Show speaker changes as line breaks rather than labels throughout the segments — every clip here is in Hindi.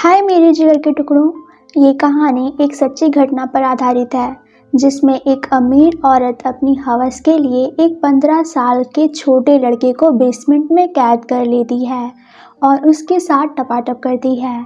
हाय मेरे जिगर के टुकड़ों। ये कहानी एक सच्ची घटना पर आधारित है जिसमें एक अमीर औरत अपनी हवस के लिए एक 15 साल के छोटे लड़के को बेसमेंट में कैद कर लेती है और उसके साथ टपाटप करती है।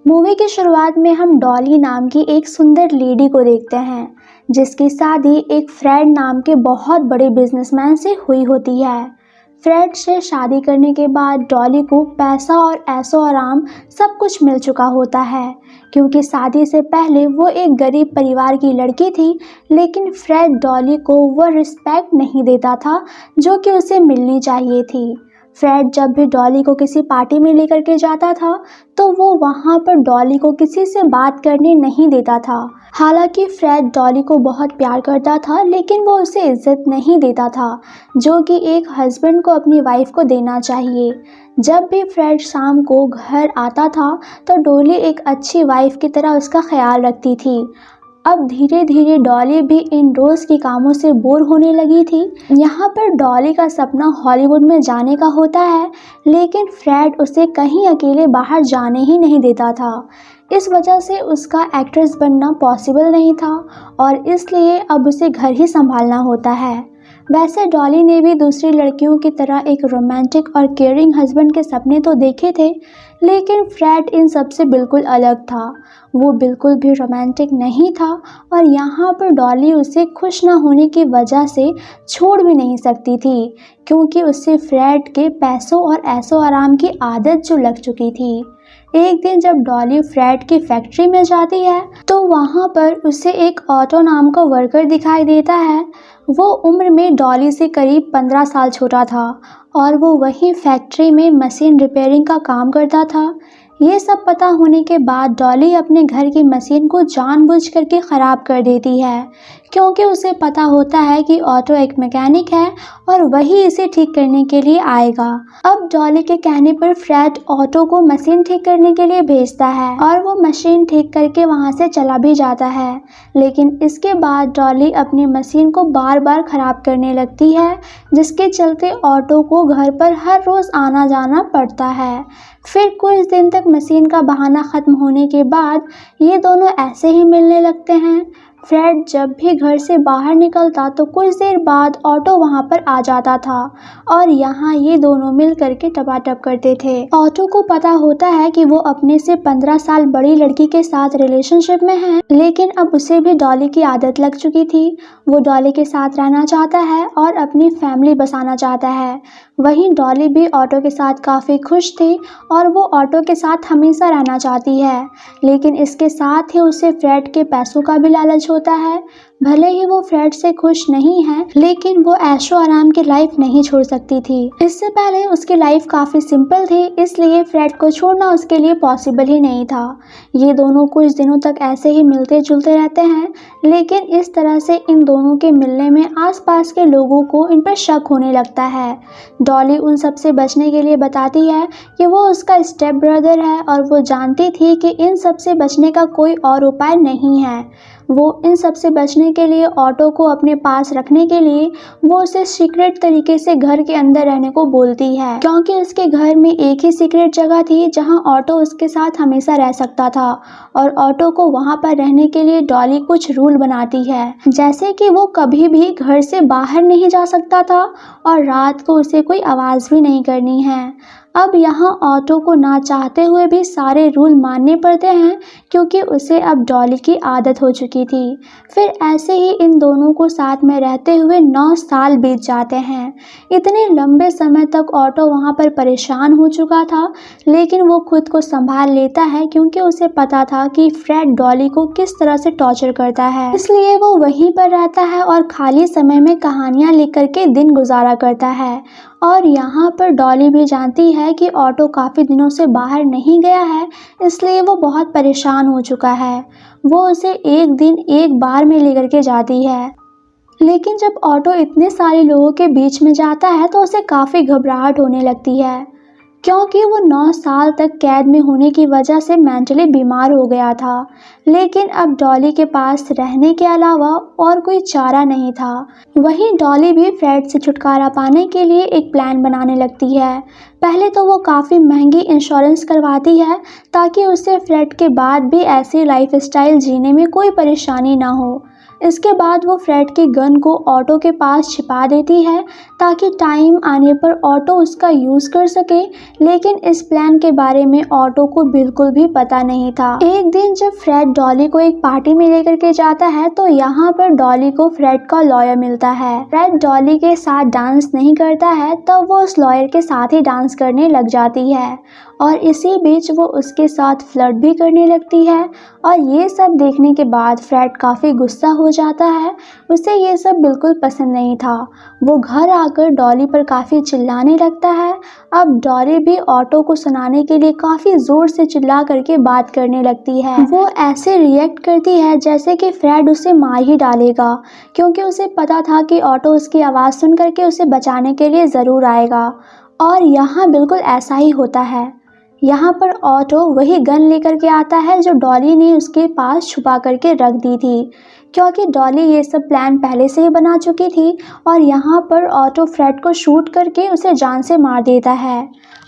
मूवी की शुरुआत में हम डॉली नाम की एक सुंदर लेडी को देखते हैं जिसकी शादी एक फ्रेड नाम के बहुत बड़े बिजनेसमैन से हुई होती है। फ्रेड से शादी करने के बाद डॉली को पैसा और ऐशो आराम सब कुछ मिल चुका होता है क्योंकि शादी से पहले वो एक गरीब परिवार की लड़की थी, लेकिन फ्रेड डॉली को वो रिस्पेक्ट नहीं देता था जो कि उसे मिलनी चाहिए थी। फ्रेड जब भी डॉली को किसी पार्टी में लेकर के जाता था तो वो वहाँ पर डॉली को किसी से बात करने नहीं देता था। हालांकि फ्रेड डॉली को बहुत प्यार करता था, लेकिन वो उसे इज्जत नहीं देता था जो कि एक हस्बैंड को अपनी वाइफ को देना चाहिए। जब भी फ्रेड शाम को घर आता था तो डॉली एक अच्छी वाइफ की तरह उसका ख्याल रखती थी। अब धीरे धीरे डॉली भी इन रोज़ के कामों से बोर होने लगी थी। यहाँ पर डॉली का सपना हॉलीवुड में जाने का होता है, लेकिन फ्रेड उसे कहीं अकेले बाहर जाने ही नहीं देता था। इस वजह से उसका एक्ट्रेस बनना पॉसिबल नहीं था और इसलिए अब उसे घर ही संभालना होता है। वैसे डॉली ने भी दूसरी लड़कियों की तरह एक रोमांटिक और केयरिंग हस्बैंड के सपने तो देखे थे, लेकिन फ्रेड इन सब से बिल्कुल अलग था। वो बिल्कुल भी रोमांटिक नहीं था और यहाँ पर डॉली उसे खुश ना होने की वजह से छोड़ भी नहीं सकती थी क्योंकि उससे फ्रेड के पैसों और ऐशो आराम की आदत जो लग चुकी थी। एक दिन जब डॉली फ्रेड की फैक्ट्री में जाती है तो वहाँ पर उसे एक ऑटो नाम का वर्कर दिखाई देता है। वो उम्र में डॉली से करीब 15 साल छोटा था और वो वही फैक्ट्री में मशीन रिपेयरिंग का काम करता था। ये सब पता होने के बाद डॉली अपने घर की मशीन को जानबूझ करके ख़राब कर देती है क्योंकि उसे पता होता है कि ऑटो एक मैकेनिक है और वही इसे ठीक करने के लिए आएगा। अब डॉली के कहने पर फ्रेड ऑटो को मशीन ठीक करने के लिए भेजता है और वो मशीन ठीक करके वहाँ से चला भी जाता है, लेकिन इसके बाद डॉली अपनी मशीन को बार बार ख़राब करने लगती है जिसके चलते ऑटो को घर पर हर रोज़ आना जाना पड़ता है। फिर कुछ दिन तक मशीन का बहाना ख़त्म होने के बाद ये दोनों ऐसे ही मिलने लगते हैं। फ्रेड जब भी घर से बाहर निकलता तो कुछ देर बाद ऑटो वहाँ पर आ जाता था और यहाँ ये दोनों मिल करके टपाटप करते थे। ऑटो को पता होता है कि वो अपने से 15 साल बड़ी लड़की के साथ रिलेशनशिप में है, लेकिन अब उसे भी डॉली की आदत लग चुकी थी। वो डॉली के साथ रहना चाहता है और अपनी फैमिली बसाना चाहता है। वहीं डॉली भी ऑटो के साथ काफ़ी खुश थी और वो ऑटो के साथ हमेशा रहना चाहती है, लेकिन इसके साथ ही उसे फ्रेड के पैसों का भी लालच होता है। भले ही वो फ्रेड से खुश नहीं है, लेकिन वो ऐशो आराम की लाइफ नहीं छोड़ सकती थी। इससे पहले उसकी लाइफ काफ़ी सिंपल थी, इसलिए फ्रेड को छोड़ना उसके लिए पॉसिबल ही नहीं था। ये दोनों कुछ दिनों तक ऐसे ही मिलते जुलते रहते हैं, लेकिन इस तरह से इन दोनों के मिलने में आसपास के लोगों को इन पर शक होने लगता है। डॉली उन सब से बचने के लिए बताती है कि वो उसका स्टेप ब्रदर है और वो जानती थी कि इन सब से बचने का कोई और उपाय नहीं है। वो इन सब से बचने के लिए ऑटो को अपने पास रखने के लिए वो उसे सीक्रेट तरीके से घर के अंदर रहने को बोलती है क्योंकि उसके घर में एक ही सीक्रेट जगह थी जहां ऑटो उसके साथ हमेशा रह सकता था और ऑटो को वहां पर रहने के लिए डॉली कुछ रूल बनाती है, जैसे कि वो कभी भी घर से बाहर नहीं जा सकता था और रात को उसे कोई आवाज़ भी नहीं करनी है। अब यहाँ ऑटो को ना चाहते हुए भी सारे रूल मानने पड़ते हैं क्योंकि उसे अब डॉली की आदत हो चुकी थी। फिर ऐसे ही इन दोनों को साथ में रहते हुए 9 साल बीत जाते हैं। इतने लंबे समय तक ऑटो वहाँ पर परेशान हो चुका था, लेकिन वो खुद को संभाल लेता है क्योंकि उसे पता था कि फ्रेड डॉली को किस तरह से टॉर्चर करता है, इसलिए वो वहीं पर रहता है और खाली समय में कहानियाँ लिख करके दिन गुजारा करता है। और यहाँ पर डॉली भी जानती है कि ऑटो काफ़ी दिनों से बाहर नहीं गया है, इसलिए वो बहुत परेशान हो चुका है। वो उसे एक दिन एक बार में लेकर के जाती है, लेकिन जब ऑटो इतने सारे लोगों के बीच में जाता है तो उसे काफ़ी घबराहट होने लगती है। क्योंकि वो 9 साल तक कैद में होने की वजह से मेंटली बीमार हो गया था। लेकिन अब डॉली के पास रहने के अलावा और कोई चारा नहीं था। वहीं डॉली भी फ्रेड से छुटकारा पाने के लिए एक प्लान बनाने लगती है। पहले तो वो काफ़ी महंगी इंश्योरेंस करवाती है ताकि उसे फ्रेड के बाद भी ऐसी लाइफस्टाइल जीने में कोई परेशानी ना हो। इसके बाद वो फ्रेड की गन को ऑटो के पास छिपा देती है ताकि टाइम आने पर ऑटो उसका यूज़ कर सके। लेकिन इस प्लान के बारे में ऑटो को बिल्कुल भी पता नहीं था। एक दिन जब फ्रेड डॉली को एक पार्टी में लेकर के जाता है तो यहाँ पर डॉली को फ्रेड का लॉयर मिलता है। फ्रेड डॉली के साथ डांस नहीं करता है तब वो उस लॉयर के साथ ही डांस करने लग जाती है और इसी बीच वो उसके साथ फ्लर्ट भी करने लगती है। और ये सब देखने के बाद फ्रेड काफ़ी गुस्सा हो जाता है। उसे ये सब बिल्कुल पसंद नहीं था। वो घर आकर डॉली पर काफ़ी चिल्लाने लगता है। अब डॉली भी ऑटो को सुनाने के लिए काफ़ी ज़ोर से चिल्ला करके बात करने लगती है। वो ऐसे रिएक्ट करती है जैसे कि फ्रेड उसे मार ही डालेगा, क्योंकि उसे पता था कि ऑटो उसकी आवाज़ सुन करके उसे बचाने के लिए ज़रूर आएगा। और यहाँ बिल्कुल ऐसा ही होता है। यहाँ पर ऑटो वही गन लेकर के आता है जो डॉली ने उसके पास छुपा करके रख दी थी, क्योंकि डॉली ये सब प्लान पहले से ही बना चुकी थी। और यहाँ पर ऑटो फ्रेड को शूट करके उसे जान से मार देता है।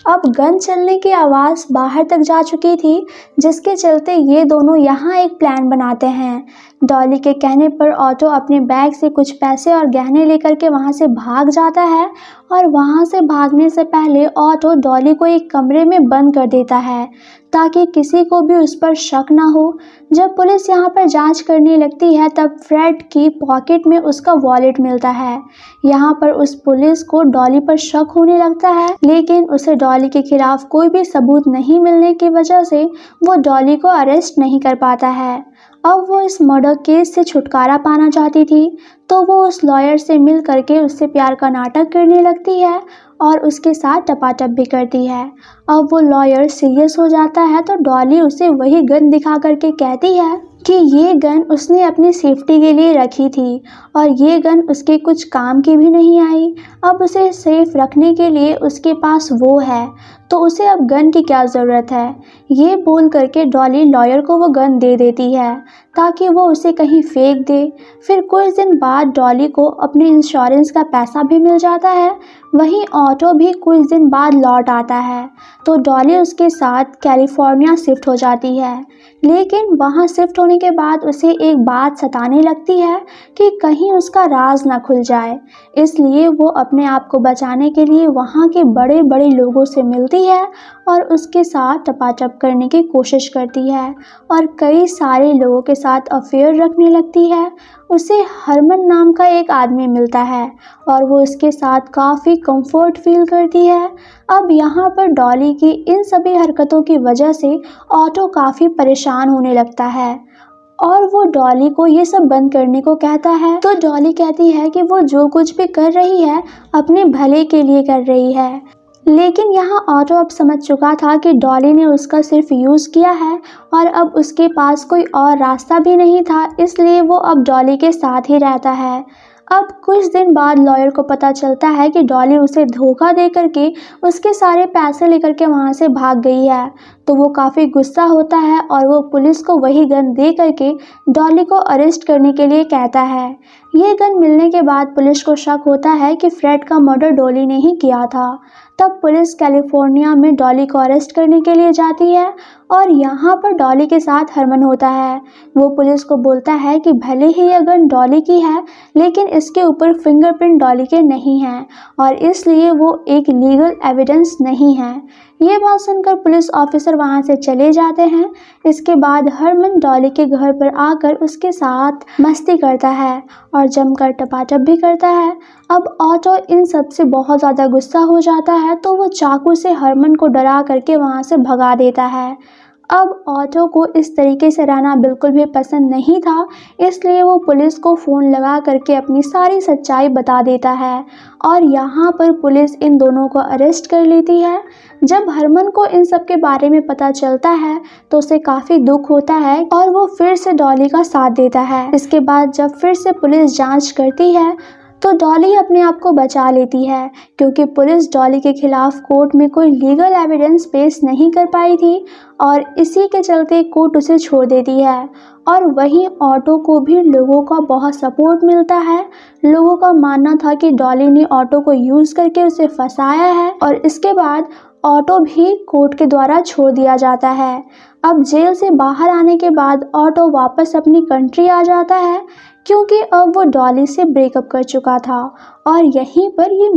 अब गन चलने की आवाज़ बाहर तक जा चुकी थी, जिसके चलते ये दोनों यहाँ एक प्लान बनाते हैं। डॉली के कहने पर ऑटो अपने बैग से कुछ पैसे और गहने लेकर के वहाँ से भाग जाता है। और वहाँ से भागने से पहले ऑटो डॉली को एक कमरे में बंद कर देता है ताकि किसी को भी उस पर शक ना हो। जब पुलिस यहाँ पर जांच करने लगती है तब फ्रेड की पॉकेट में उसका वॉलेट मिलता है। यहाँ पर उस पुलिस को डॉली पर शक होने लगता है, लेकिन उसे डॉली के खिलाफ कोई भी सबूत नहीं मिलने की वजह से वो डॉली को अरेस्ट नहीं कर पाता है। अब वो इस मर्डर केस से छुटकारा पाना चाहती थी, तो वो उस लॉयर से मिल करके उससे प्यार का नाटक करने लगती है और उसके साथ टपाटप भी करती है। अब वो लॉयर सीरियस हो जाता है तो डॉली उसे वही गन दिखा करके कहती है कि ये गन उसने अपनी सेफ्टी के लिए रखी थी और ये गन उसके कुछ काम की भी नहीं आई। अब उसे सेफ रखने के लिए उसके पास वो है, तो उसे अब गन की क्या ज़रूरत है। ये बोल करके डॉली लॉयर को वो गन दे देती है ताकि वो उसे कहीं फेंक दे। फिर कुछ दिन बाद डॉली को अपने इंश्योरेंस का पैसा भी मिल जाता है। वहीं ऑटो भी कुछ दिन बाद लौट आता है, तो डॉली उसके साथ कैलिफोर्निया शिफ्ट हो जाती है। लेकिन वहाँ शिफ्ट होने के बाद उसे एक बात सताने लगती है कि कहीं उसका राज ना खुल जाए। इसलिए वो अपने आप को बचाने के लिए वहाँ के बड़े बड़े लोगों से मिलती है और उसके साथ टपाटप करने की कोशिश करती है और कई सारे लोगों के साथ अफेयर रखने लगती है। उसे हरमन नाम का एक आदमी मिलता है और वो इसके साथ काफ़ी कंफर्ट फील करती है। अब यहाँ पर डॉली की इन सभी हरकतों की वजह से ऑटो काफ़ी परेशान होने लगता है और वो डॉली को ये सब बंद करने को कहता है। तो डॉली कहती है कि वो जो कुछ भी कर रही है अपने भले के लिए कर रही है। लेकिन यहाँ ऑटो अब समझ चुका था कि डॉली ने उसका सिर्फ यूज़ किया है और अब उसके पास कोई और रास्ता भी नहीं था, इसलिए वो अब डॉली के साथ ही रहता है। अब कुछ दिन बाद लॉयर को पता चलता है कि डॉली उसे धोखा दे करके उसके सारे पैसे लेकर के वहाँ से भाग गई है, तो वो काफ़ी गुस्सा होता है और वो पुलिस को वही गन दे करके डॉली को अरेस्ट करने के लिए कहता है। ये गन मिलने के बाद पुलिस को शक होता है कि फ्रेड का मर्डर डॉली ने ही किया था। तब पुलिस कैलिफोर्निया में डॉली को अरेस्ट करने के लिए जाती है और यहाँ पर डॉली के साथ हरमन होता है। वो पुलिस को बोलता है कि भले ही यह गन डॉली की है, लेकिन इसके ऊपर फिंगरप्रिंट डॉली के नहीं हैं और इसलिए वो एक लीगल एविडेंस नहीं है। ये बात सुनकर पुलिस ऑफिसर वहाँ से चले जाते हैं। इसके बाद हरमन डॉली के घर पर आकर उसके साथ मस्ती करता है और जमकर टपाटप भी करता है। अब ऑटो इन सब से बहुत ज़्यादा गुस्सा हो जाता है, तो वो चाकू से हरमन को डरा करके वहाँ से भगा देता है। अब ऑटो को इस तरीके से रहना बिल्कुल भी पसंद नहीं था, इसलिए वो पुलिस को फ़ोन लगा करके अपनी सारी सच्चाई बता देता है और यहाँ पर पुलिस इन दोनों को अरेस्ट कर लेती है। जब हरमन को इन सब के बारे में पता चलता है तो उसे काफ़ी दुख होता है और वो फिर से डॉली का साथ देता है। इसके बाद जब फिर से पुलिस जांच करती है तो डॉली अपने आप को बचा लेती है क्योंकि पुलिस डॉली के खिलाफ कोर्ट में कोई लीगल एविडेंस पेश नहीं कर पाई थी और इसी के चलते कोर्ट उसे छोड़ देती है। और वहीं ऑटो को भी लोगों का बहुत सपोर्ट मिलता है। लोगों का मानना था कि डॉली ने ऑटो को यूज़ करके उसे फंसाया है और इसके बाद ऑटो भी कोर्ट के द्वारा छोड़ दिया जाता है। अब जेल से बाहर आने के बाद ऑटो वापस अपनी कंट्री आ जाता है क्योंकि अब वो डॉली से ब्रेकअप कर चुका था और यहीं पर ये